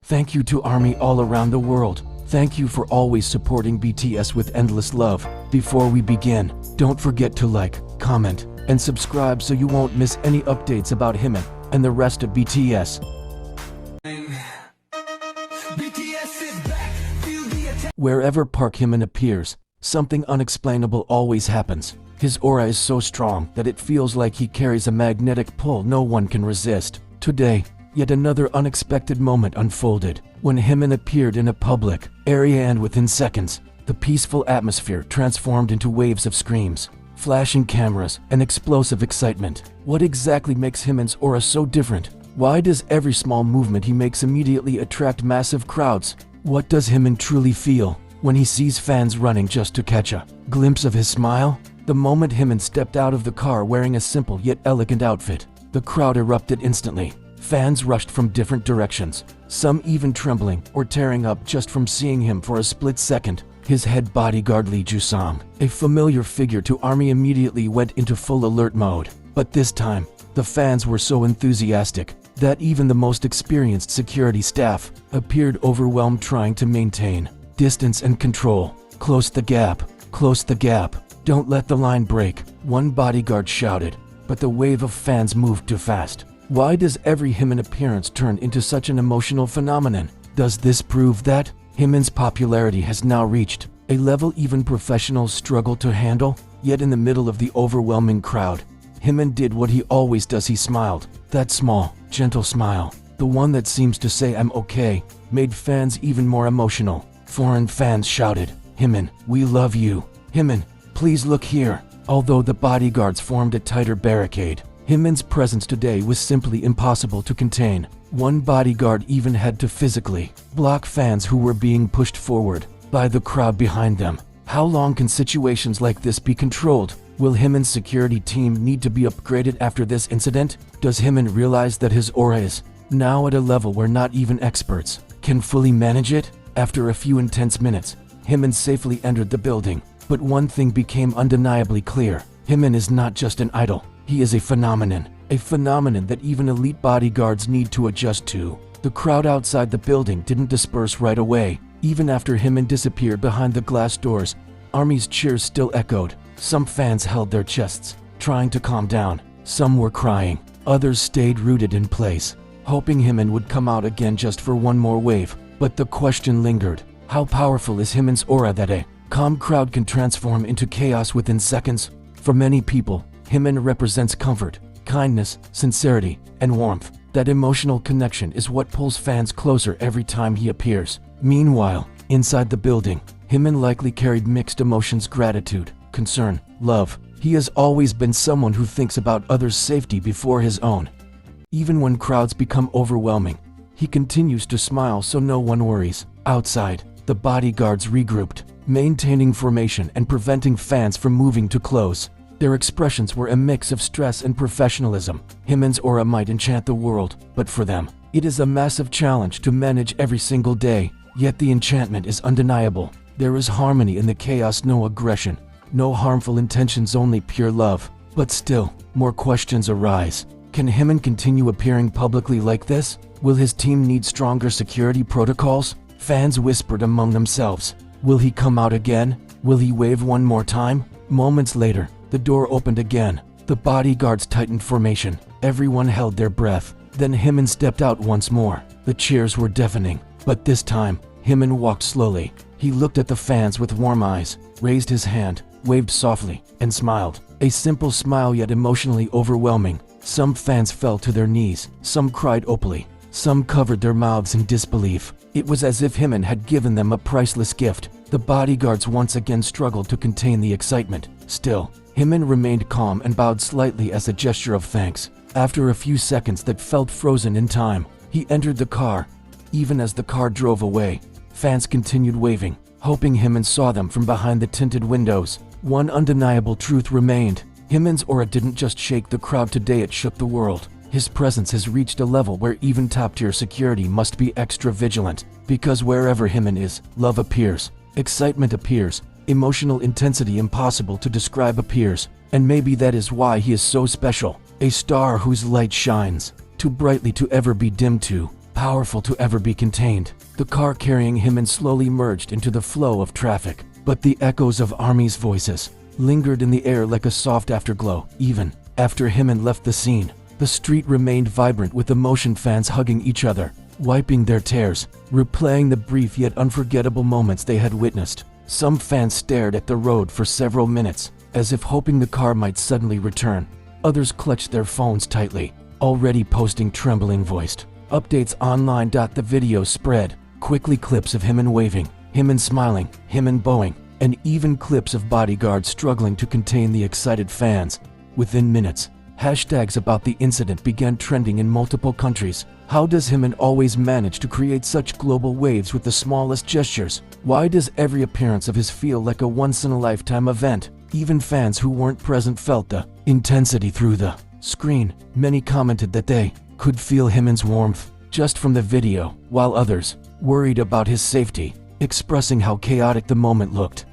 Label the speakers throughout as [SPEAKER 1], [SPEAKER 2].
[SPEAKER 1] Thank you to ARMY all around the world. Thank you for always supporting BTS with endless love. Before we begin, don't forget to like, comment, and subscribe so you won't miss any updates about Jimin and the rest of BTS. Wherever Park Jimin appears, something unexplainable always happens. His aura is so strong that it feels like he carries a magnetic pull no one can resist. Today, yet another unexpected moment unfolded when Jimin appeared in a public area, and within seconds, the peaceful atmosphere transformed into waves of screams, flashing cameras, and explosive excitement. What exactly makes Jimin's aura so different? Why does every small movement he makes immediately attract massive crowds? What does Jimin truly feel when he sees fans running just to catch a glimpse of his smile? The moment Jimin stepped out of the car wearing a simple yet elegant outfit, the crowd erupted instantly. Fans rushed from different directions, some even trembling or tearing up just from seeing him for a split second. His head bodyguard Lee Ju-sung, a familiar figure to ARMY, immediately went into full alert mode. But this time, the fans were so enthusiastic that even the most experienced security staff appeared overwhelmed, trying to maintain distance and control. Close the gap, close the gap, don't let the line break, one bodyguard shouted, but the wave of fans moved too fast. Why does every Jimin appearance turn into such an emotional phenomenon? Does this prove that Jimin's popularity has now reached a level even professionals struggle to handle? Yet in the middle of the overwhelming crowd, Jimin did what he always does. He smiled. That small, gentle smile, the one that seems to say "I'm okay," made fans even more emotional. Foreign fans shouted, "Jimin, we love you. Jimin, please look here." Although the bodyguards formed a tighter barricade, Jimin's presence today was simply impossible to contain. One bodyguard even had to physically block fans who were being pushed forward by the crowd behind them. How long can situations like this be controlled? Will Jimin's security team need to be upgraded after this incident? Does Jimin realize that his aura is now at a level where not even experts can fully manage it? After a few intense minutes, Jimin safely entered the building. But one thing became undeniably clear. Jimin is not just an idol. He is a phenomenon that even elite bodyguards need to adjust to. The crowd outside the building didn't disperse right away. Even after Jimin disappeared behind the glass doors, ARMY's cheers still echoed. Some fans held their chests, trying to calm down. Some were crying. Others stayed rooted in place, hoping Jimin would come out again just for one more wave. But the question lingered. How powerful is Jimin's aura that a calm crowd can transform into chaos within seconds? For many people, Jimin represents comfort, kindness, sincerity, and warmth. That emotional connection is what pulls fans closer every time he appears. Meanwhile, inside the building, Jimin likely carried mixed emotions: gratitude, concern, love. He has always been someone who thinks about others' safety before his own. Even when crowds become overwhelming, he continues to smile so no one worries. Outside, the bodyguards regrouped, maintaining formation and preventing fans from moving too close. Their expressions were a mix of stress and professionalism. Jimin's aura might enchant the world, but for them, it is a massive challenge to manage every single day. Yet the enchantment is undeniable. There is harmony in the chaos, no aggression, no harmful intentions, only pure love. But still, more questions arise. Can Jimin continue appearing publicly like this? Will his team need stronger security protocols? Fans whispered among themselves. Will he come out again? Will he wave one more time? Moments later, the door opened again. The bodyguards tightened formation. Everyone held their breath. Then Jimin stepped out once more. The cheers were deafening. But this time, Jimin walked slowly. He looked at the fans with warm eyes, raised his hand, waved softly, and smiled. A simple smile, yet emotionally overwhelming. Some fans fell to their knees. Some cried openly. Some covered their mouths in disbelief. It was as if Jimin had given them a priceless gift. The bodyguards once again struggled to contain the excitement. Still, Jimin remained calm and bowed slightly as a gesture of thanks. After a few seconds that felt frozen in time, he entered the car. Even as the car drove away, fans continued waving, hoping Jimin saw them from behind the tinted windows. One undeniable truth remained. Jimin's aura didn't just shake the crowd today, it shook the world. His presence has reached a level where even top-tier security must be extra vigilant. Because wherever Jimin is, love appears, excitement appears, emotional intensity impossible to describe appears. And maybe that is why he is so special. A star whose light shines too brightly to ever be dimmed, too powerful to ever be contained. The car carrying Jimin slowly merged into the flow of traffic, but the echoes of ARMY's voices lingered in the air like a soft afterglow. Even after Jimin left the scene, the street remained vibrant with emotion, fans hugging each other, wiping their tears, replaying the brief yet unforgettable moments they had witnessed. Some fans stared at the road for several minutes, as if hoping the car might suddenly return. Others clutched their phones tightly, already posting trembling-voiced updates online. The video spread quickly, clips of Jimin waving, Jimin smiling, Jimin bowing, and even clips of bodyguards struggling to contain the excited fans. Within minutes, hashtags about the incident began trending in multiple countries. How does Jimin always manage to create such global waves with the smallest gestures? Why does every appearance of his feel like a once-in-a-lifetime event? Even fans who weren't present felt the intensity through the screen. Many commented that they could feel Jimin's warmth just from the video, while others worried about his safety, expressing how chaotic the moment looked.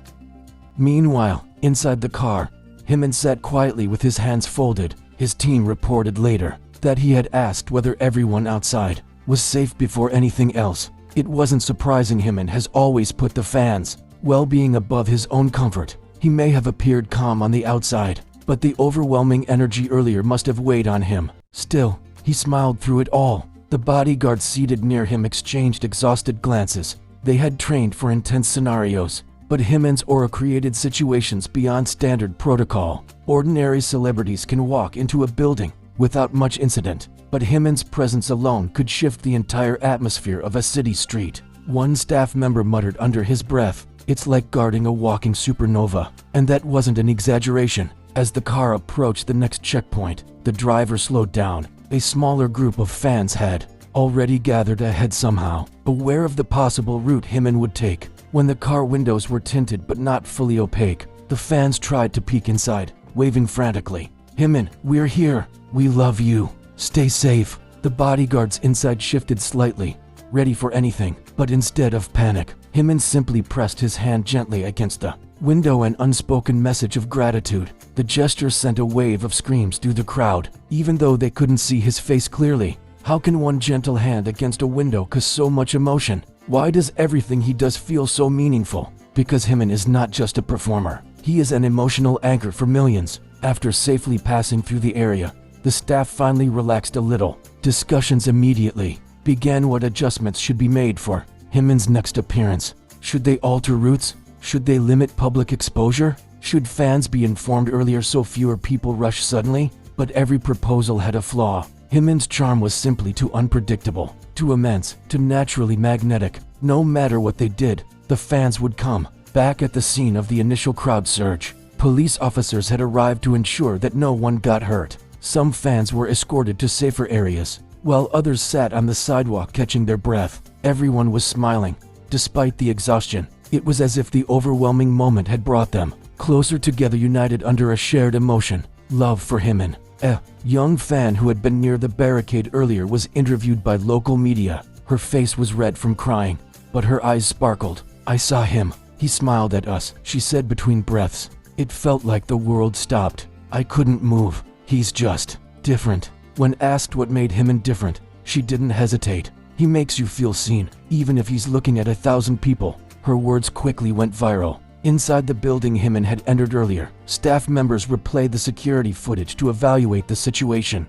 [SPEAKER 1] Meanwhile, inside the car, Jimin sat quietly with his hands folded. His team reported later that he had asked whether everyone outside was safe before anything else. It wasn't surprising. Jimin has always put the fans' well-being above his own comfort. He may have appeared calm on the outside, but the overwhelming energy earlier must have weighed on him. Still, he smiled through it all. The bodyguards seated near him exchanged exhausted glances. They had trained for intense scenarios, but Jimin's aura created situations beyond standard protocol. Ordinary celebrities can walk into a building without much incident, but Jimin's presence alone could shift the entire atmosphere of a city street. One staff member muttered under his breath, "It's like guarding a walking supernova." And that wasn't an exaggeration. As the car approached the next checkpoint, the driver slowed down. A smaller group of fans had already gathered ahead, somehow aware of the possible route Jimin would take. When the car windows were tinted but not fully opaque, the fans tried to peek inside, waving frantically. "Jimin, we're here. We love you. Stay safe." The bodyguards inside shifted slightly, ready for anything, but instead of panic, Jimin simply pressed his hand gently against the window, an unspoken message of gratitude. The gesture sent a wave of screams through the crowd, even though they couldn't see his face clearly. How can one gentle hand against a window cause so much emotion? Why does everything he does feel so meaningful? Because Jimin is not just a performer. He is an emotional anchor for millions. After safely passing through the area, the staff finally relaxed a little. Discussions immediately began what adjustments should be made for Jimin's next appearance. Should they alter routes? Should they limit public exposure? Should fans be informed earlier so fewer people rush suddenly? But every proposal had a flaw. Jimin's charm was simply too unpredictable, too immense, too naturally magnetic. No matter what they did, the fans would come back. At the scene of the initial crowd surge, police officers had arrived to ensure that no one got hurt. Some fans were escorted to safer areas, while others sat on the sidewalk catching their breath. Everyone was smiling, despite the exhaustion. It was as if the overwhelming moment had brought them closer together, united under a shared emotion, love for Jimin. A young fan who had been near the barricade earlier was interviewed by local media. Her face was red from crying, but her eyes sparkled. "I saw him. He smiled at us," she said between breaths. "It felt like the world stopped. I couldn't move. He's just different." When asked what made Jimin different, she didn't hesitate. "He makes you feel seen, even if he's looking at 1,000 people." Her words quickly went viral. Inside the building Jimin had entered earlier, staff members replayed the security footage to evaluate the situation.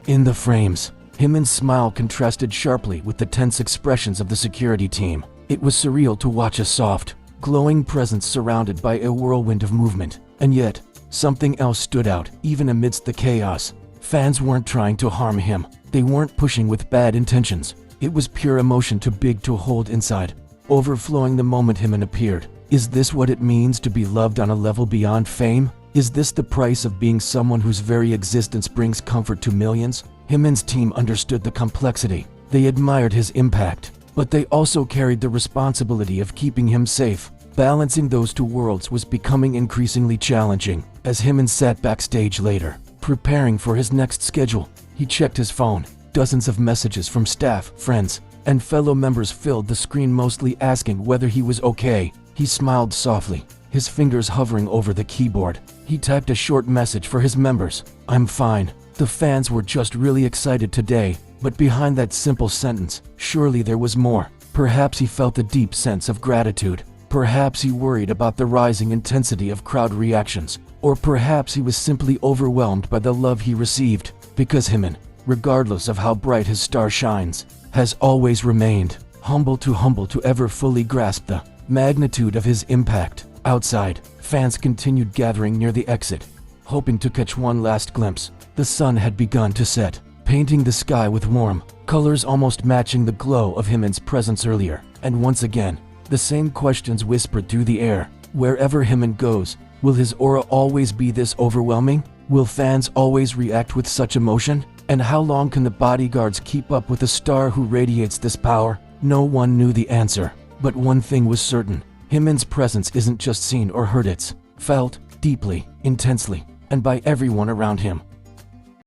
[SPEAKER 1] In the frames, Jimin's smile contrasted sharply with the tense expressions of the security team. It was surreal to watch a soft, glowing presence surrounded by a whirlwind of movement. And yet, something else stood out. Even amidst the chaos, fans weren't trying to harm him. They weren't pushing with bad intentions. It was pure emotion too big to hold inside, overflowing the moment Jimin appeared. Is this what it means to be loved on a level beyond fame? Is this the price of being someone whose very existence brings comfort to millions? Jimin's team understood the complexity. They admired his impact, but they also carried the responsibility of keeping him safe. Balancing those two worlds was becoming increasingly challenging. As Jimin sat backstage later, preparing for his next schedule, he checked his phone. Dozens of messages from staff, friends, and fellow members filled the screen, mostly asking whether he was okay. He smiled softly, his fingers hovering over the keyboard. He typed a short message for his members. "I'm fine. The fans were just really excited today. But behind that simple sentence, surely there was more. Perhaps he felt a deep sense of gratitude. Perhaps he worried about the rising intensity of crowd reactions. Or perhaps he was simply overwhelmed by the love he received. Because Jimin, regardless of how bright his star shines, has always remained humble to ever fully grasp the magnitude of his impact. Outside, fans continued gathering near the exit, hoping to catch one last glimpse. The sun had begun to set, painting the sky with warm colors almost matching the glow of Jimin's presence earlier. And once again, the same questions whispered through the air. Wherever Jimin goes, will his aura always be this overwhelming? Will fans always react with such emotion? And how long can the bodyguards keep up with a star who radiates this power? No one knew the answer. But one thing was certain. Jimin's presence isn't just seen or heard, it's felt deeply, intensely, and by everyone around him.